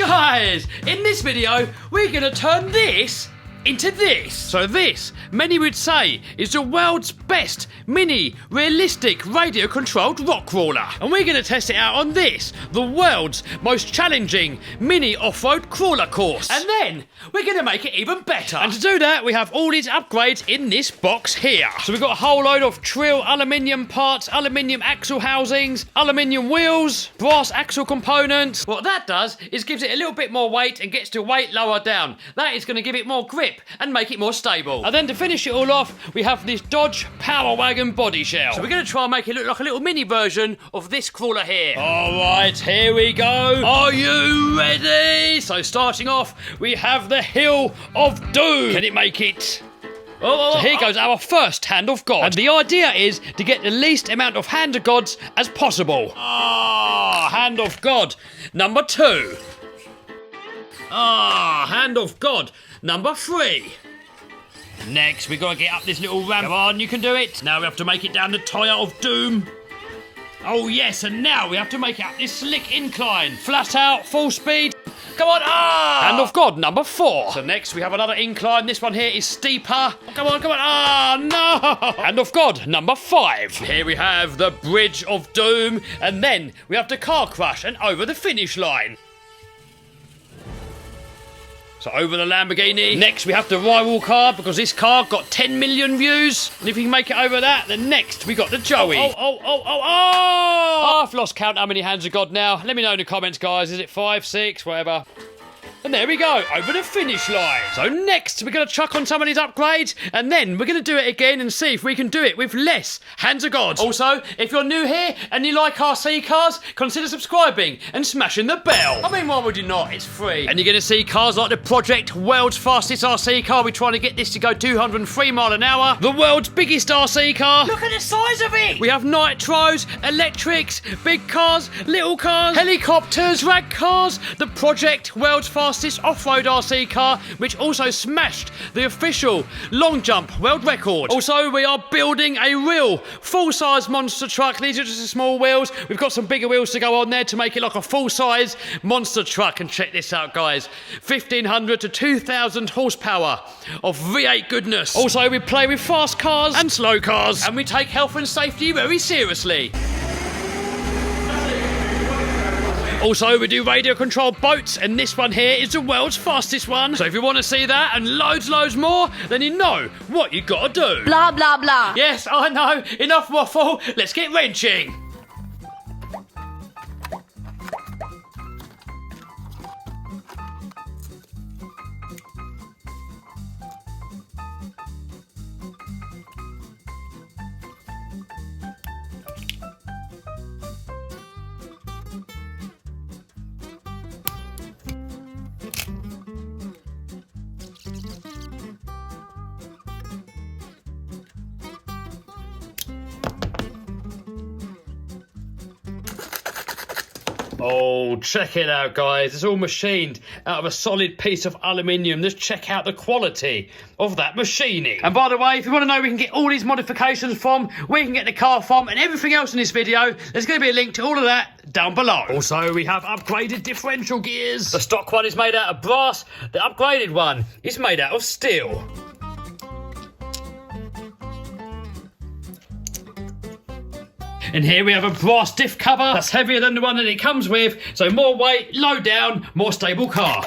Guys, in this video, we're going to turn this into this. So this, many would say, is the world's best mini realistic radio controlled rock crawler, and we're going to test it out on this, the world's most challenging mini off-road crawler course, and then we're going to make it even better. And to do that, we have all these upgrades in this box here. So we've got a whole load of Trill aluminium parts, aluminium axle housings, aluminium wheels, brass axle components. What that does is gives it a little bit more weight and gets the weight lower down. That is going to give it more grip and make it more stable. And then to finish it all off, we have this Dodge Power Wagon body shell. So we're going to try and make it look like a little mini version of this crawler here. All right, here we go. Are you ready? So starting off, we have the Hill of Doom. Can it make it? So here goes our first Hand of God. And the idea is to get the least amount of Hand of Gods as possible. Hand of God. Number 2. Hand of God. Number 3. Next, we got to get up this little ramp. Come on, you can do it. Now we have to make it down the Tyre of Doom. Oh yes, and now we have to make it up this slick incline. Flat out, full speed. Come on, Hand of God, number 4. So next we have another incline. This one here is steeper. Come on, no! Hand of God, number 5. Here we have the Bridge of Doom. And then we have the car crash and over the finish line. So over the Lamborghini. Next we have the rival car, because this car got 10 million views. And if we can make it over that, then next we got the Joey. I've lost count how many Hands of God now. Let me know in the comments, guys. Is it 5, 6, whatever? And there we go, over the finish line. So next, we're going to chuck on some of these upgrades, and then we're going to do it again and see if we can do it with less Hands of God. Also, if you're new here and you like RC cars, consider subscribing and smashing the bell. I mean, why would you not? It's free. And you're going to see cars like the Project, world's fastest RC car. We're trying to get this to go 203 miles an hour. The world's biggest RC car. Look at the size of it. We have nitros, electrics, big cars, little cars, helicopters, rag cars. The Project, world's fastest off-road RC car, which also smashed the official long jump world record. Also, we are building a real full-size monster truck. These are just the small wheels. We've got some bigger wheels to go on there to make it like a full-size monster truck. And check this out, guys. 1,500 to 2,000 horsepower of V8 goodness. Also, we play with fast cars and slow cars, and we take health and safety very seriously. Also, we do radio-controlled boats, and this one here is the world's fastest one. So if you want to see that and loads more, then you know what you got to do. Blah, blah, blah. Yes, I know. Enough waffle. Let's get wrenching. Oh, check it out, guys. It's all machined out of a solid piece of aluminium. Just check out the quality of that machining. And by the way, if you want to know where we can get all these modifications from, where you can get the car from, and everything else in this video, there's going to be a link to all of that down below. Also, we have upgraded differential gears. The stock one is made out of brass. The upgraded one is made out of steel. And here we have a brass diff cover that's heavier than the one that it comes with, so more weight, low down, more stable car.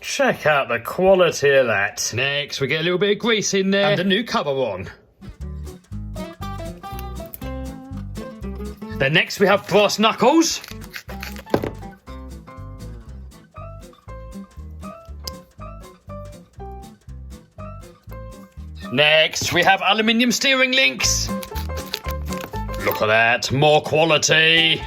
Check out the quality of that. Next, we get a little bit of grease in there and a new cover on. Then next we have brass knuckles. Next, we have aluminium steering links. Look at that, more quality.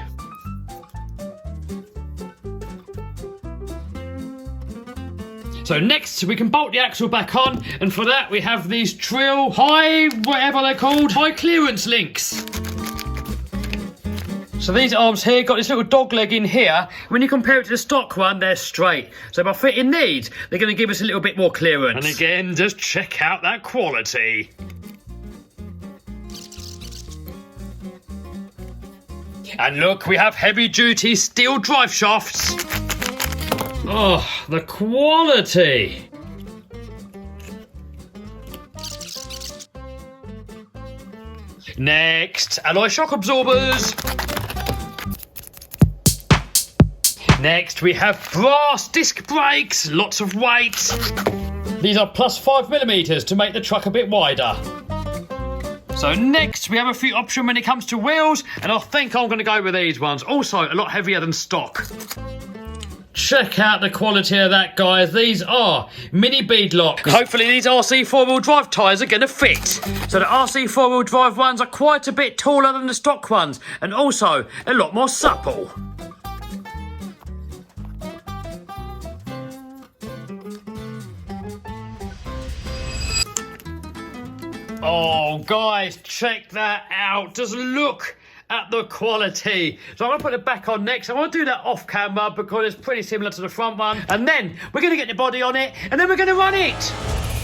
So next, we can bolt the axle back on, and for that we have these Trill high, whatever they're called, high clearance links. So these arms here got this little dog leg in here. When you compare it to the stock one, they're straight. So by fitting these, they're going to give us a little bit more clearance. And again, just check out that quality. And look, we have heavy-duty steel drive shafts. Oh, the quality! Next, alloy shock absorbers. Next, we have brass disc brakes, lots of weight. These are plus 5mm to make the truck a bit wider. So next, we have a few options when it comes to wheels, and I think I'm going to go with these ones. Also, a lot heavier than stock. Check out the quality of that, guys. These are mini beadlock. Hopefully these RC four-wheel drive tyres are going to fit. So the RC four-wheel drive ones are quite a bit taller than the stock ones, and also a lot more supple. Oh, guys, check that out. Just look at the quality. So I'm going to put it back on next. I want to do that off camera because it's pretty similar to the front one. And then we're going to get the body on it, and then we're going to run it.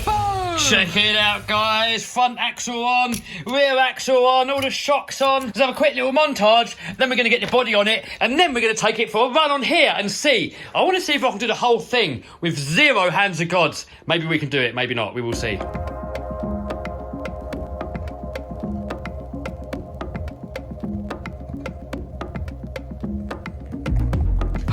Boom! Check it out, guys. Front axle on, rear axle on, all the shocks on. Let's have a quick little montage. Then we're going to get the body on it, and then we're going to take it for a run on here and see. I want to see if I can do the whole thing with 0 hands of gods. Maybe we can do it, maybe not. We will see.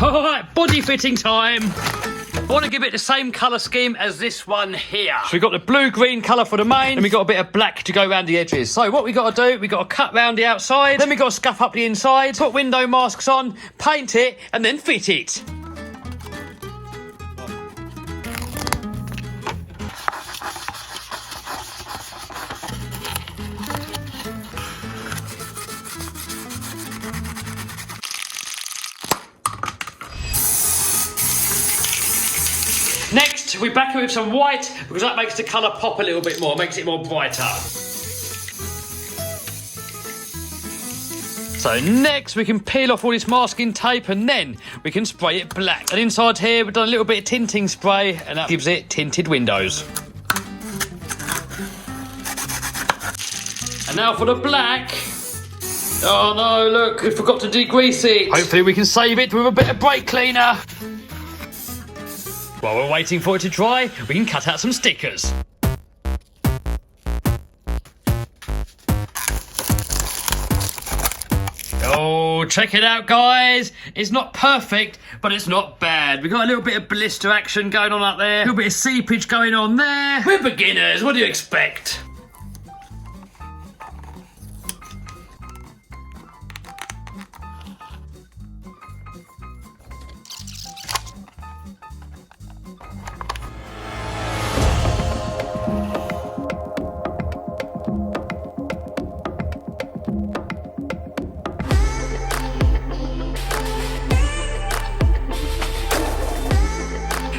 Alright, body fitting time. I want to give it the same colour scheme as this one here. So we've got the blue-green colour for the main, and we've got a bit of black to go around the edges. So what we've got to do, we've got to cut round the outside, then we've got to scuff up the inside, put window masks on, paint it, and then fit it. Next, we back it with some white because that makes the colour pop a little bit more, makes it more brighter. So next, we can peel off all this masking tape and then we can spray it black. And inside here, we've done a little bit of tinting spray and that gives it tinted windows. And now for the black. Oh no, look, we forgot to degrease it. Hopefully we can save it with a bit of brake cleaner. While we're waiting for it to dry, we can cut out some stickers. Oh, check it out, guys. It's not perfect, but it's not bad. We've got a little bit of blister action going on up there. A little bit of seepage going on there. We're beginners. What do you expect?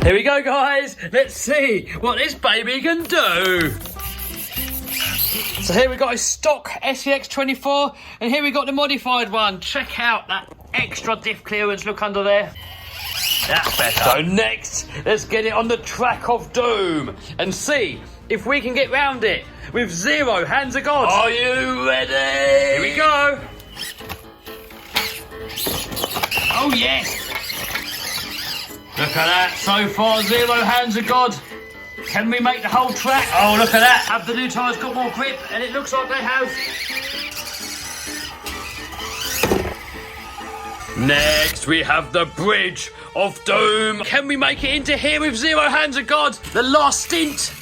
Here we go, guys. Let's see what this baby can do. So here we got a stock SEX24, and here we got the modified one. Check out that extra diff clearance look under there. That's better. So next, let's get it on the track of doom and see if we can get round it with 0 hands of God. Are you ready? Here we go. Oh, yes. Look at that, so far 0 hands of God. Can we make the whole track? Oh, look at that. Have the new tyres got more grip? And it looks like they have. Next, we have the Bridge of Doom. Can we make it into here with 0 hands of God? The last stint.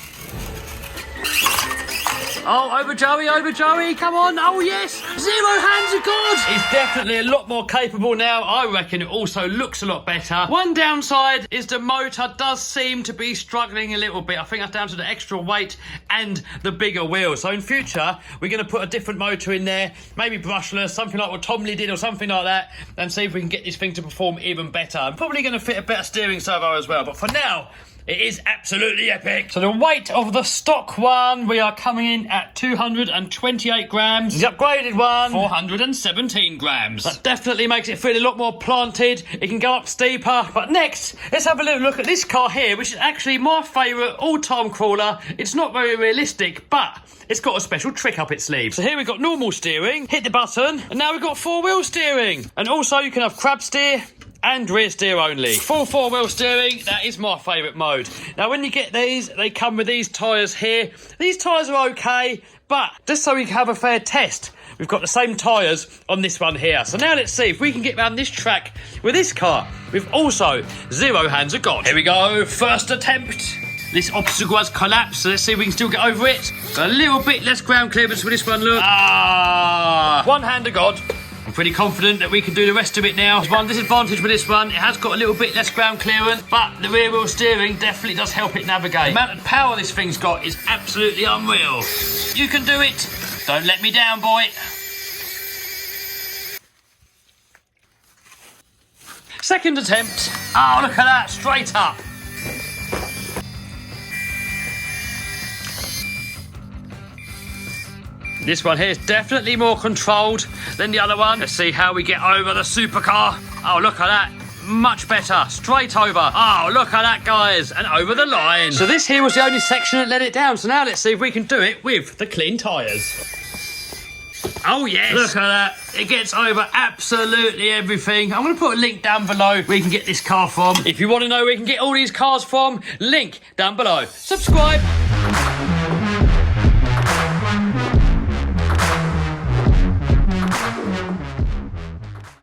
Oh, over Joey, come on. Oh, yes, 0 hands of God. He's definitely a lot more capable now. I reckon it also looks a lot better. One downside is the motor does seem to be struggling a little bit. I think that's down to the extra weight and the bigger wheels. So in future, we're going to put a different motor in there, maybe brushless, something like what Tom Lee did or something like that, and see if we can get this thing to perform even better. I'm probably going to fit a better steering servo as well, but for now, it is absolutely epic. So the weight of the stock one, we are coming in at 228 grams. The upgraded one, 417 grams. That definitely makes it feel a lot more planted. It can go up steeper. But next, let's have a little look at this car here, which is actually my favourite all-time crawler. It's not very realistic, but it's got a special trick up its sleeve. So here we've got normal steering, hit the button, and now we've got 4-wheel steering. And also you can have crab steer, and rear steer only. Full four-wheel steering, that is my favourite mode. Now, when you get these, they come with these tyres here. These tyres are okay, but just so we can have a fair test, we've got the same tyres on this one here. So now let's see if we can get around this track with this car with also 0 hands of God. Here we go, first attempt. This obstacle has collapsed, so let's see if we can still get over it. A little bit less ground clearance for this one, look. 1 hand of God. I'm pretty confident that we can do the rest of it now. There's one disadvantage with this one. It has got a little bit less ground clearance, but the rear wheel steering definitely does help it navigate. The amount of power this thing's got is absolutely unreal. You can do it. Don't let me down, boy. Second attempt. Oh, look at that, straight up. This one here is definitely more controlled than the other one. Let's see how we get over the supercar. Oh, look at that. Much better. Straight over. Oh, look at that, guys. And over the line. So this here was the only section that let it down. So now let's see if we can do it with the clean tyres. Oh, yes. Look at that. It gets over absolutely everything. I'm going to put a link down below where you can get this car from. If you want to know where you can get all these cars from, link down below. Subscribe.